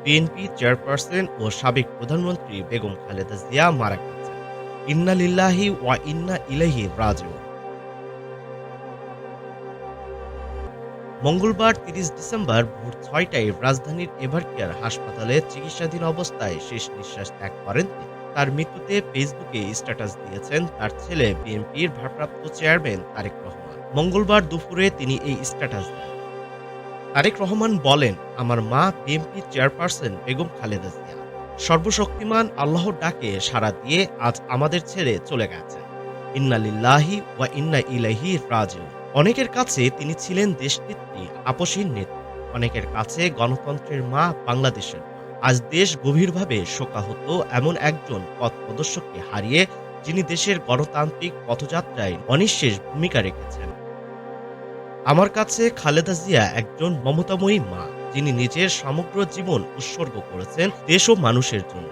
BNP chairperson ও সাবেক প্রধানমন্ত্রী বেগম খালেদা জিয়া মারা গেছেন। ইন্না লিল্লাহি ওয়া ইন্না ইলাইহি রাজিউন। মঙ্গলবার ৩০ ডিসেম্বর ভোর ৬টায় রাজধানীর এভারকেয়ার হাসপাতালে চিকিৎসাধীন অবস্থায় শেষ নিঃশ্বাস ত্যাগ করেন তিনি। তার মৃত্যুতে ফেসবুকে স্ট্যাটাস দিয়েছেন তার ছেলে বিএনপির ভারপ্রাপ্ত চেয়ারম্যান তারেক রহমান। মঙ্গলবার দুপুরে তিনি এই স্ট্যাটাস দেন। তারেক রহমান বলেন, আমার মা বিএনপি চেয়ারপারসন বেগম খালেদা জিয়া সর্বশক্তিমান আল্লাহর ডাকে সাড়া দিয়ে আজ আমাদের ছেড়ে চলে গেছেন। ইন্না লিল্লাহি ওয়া ইন্না ইলাইহি রাজিউন। অনেকের কাছে তিনি ছিলেন দেশনেত্রী, আপসীর নেত্রী। অনেকের কাছে গণতন্ত্রের মা, বাংলাদেশের মা। আজ দেশ গভীরভাবে শোকাহত এমন একজন পথ প্রদর্শককে হারিয়ে, যিনি দেশের গণতান্ত্রিক পথযাত্রায় অনিঃশেষ ভূমিকা রেখেছেন। আমার কাছে খালেদা জিয়া একজন মমতাময়ী মা, যিনি নিজের সমগ্র জীবন উৎসর্গ করেছেন দেশ ও মানুষের জন্য।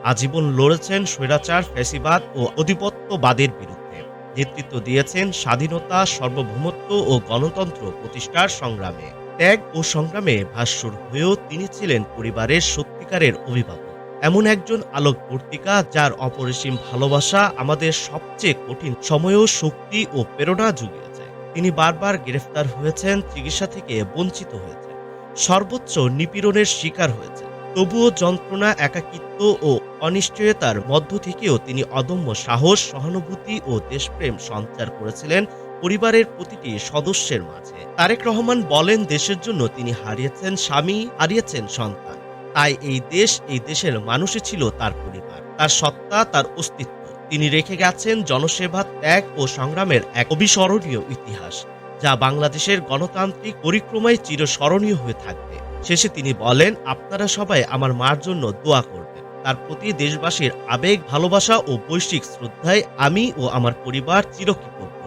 আজীবন লড়েছেন স্বৈরাচার, ফ্যাসিবাদ ও আধিপত্যবাদের বিরুদ্ধে। নেতৃত্ব দিয়েছেন স্বাধীনতা, সার্বভৌমত্ব ও গণতন্ত্র প্রতিষ্ঠার সংগ্রামে। ত্যাগ ও সংগ্রামে ভাস্বর হয়েও তিনি ছিলেন পরিবারের সত্যিকারের অভিভাবক। এমন একজন আলোকবর্তিকা যার অপরিসীম ভালোবাসা আমাদের সবচেয়ে কঠিন সময়েও শক্তি ও প্রেরণা জুগিয়েছে। তিনি বারবার গ্রেফতার হয়েছেন, চিকিৎসা থেকে বঞ্চিত হয়েছেন, সর্বোচ্চ নিপীড়নের শিকার হয়েছে। তবুও যন্ত্রণা, একাকিত্ব ও অনিশ্চয়তার মধ্য থেকেও তিনি অদম্য সাহস, সহানুভূতি ও দেশপ্রেম সঞ্চার করেছিলেন পরিবারের প্রতিটি সদস্যের মাঝে। তারেক রহমান বলেন, দেশের জন্য তিনি হারিয়েছেন স্বামী, হারিয়েছেন সন্তান। তাই এই দেশ, এই দেশের মানুষই ছিল তার পরিবার, তার সত্তা, তার অস্তিত্ব। তিনি রেখে গেছেন জনসেবা, ত্যাগ ও সংগ্রামের এক অবিস্মরণীয় ইতিহাস, যা বাংলাদেশের গণতান্ত্রিক পরিক্রমায় চিরস্মরণীয় হয়ে থাকবে। শেষে তিনি বলেন, আপনারা সবাই আমার মার জন্য দোয়া করবেন। তার প্রতি দেশবাসীর আবেগ, ভালোবাসা ও বৈশ্বিক শ্রদ্ধায় আমি ও আমার পরিবার চিরকৃতজ্ঞ।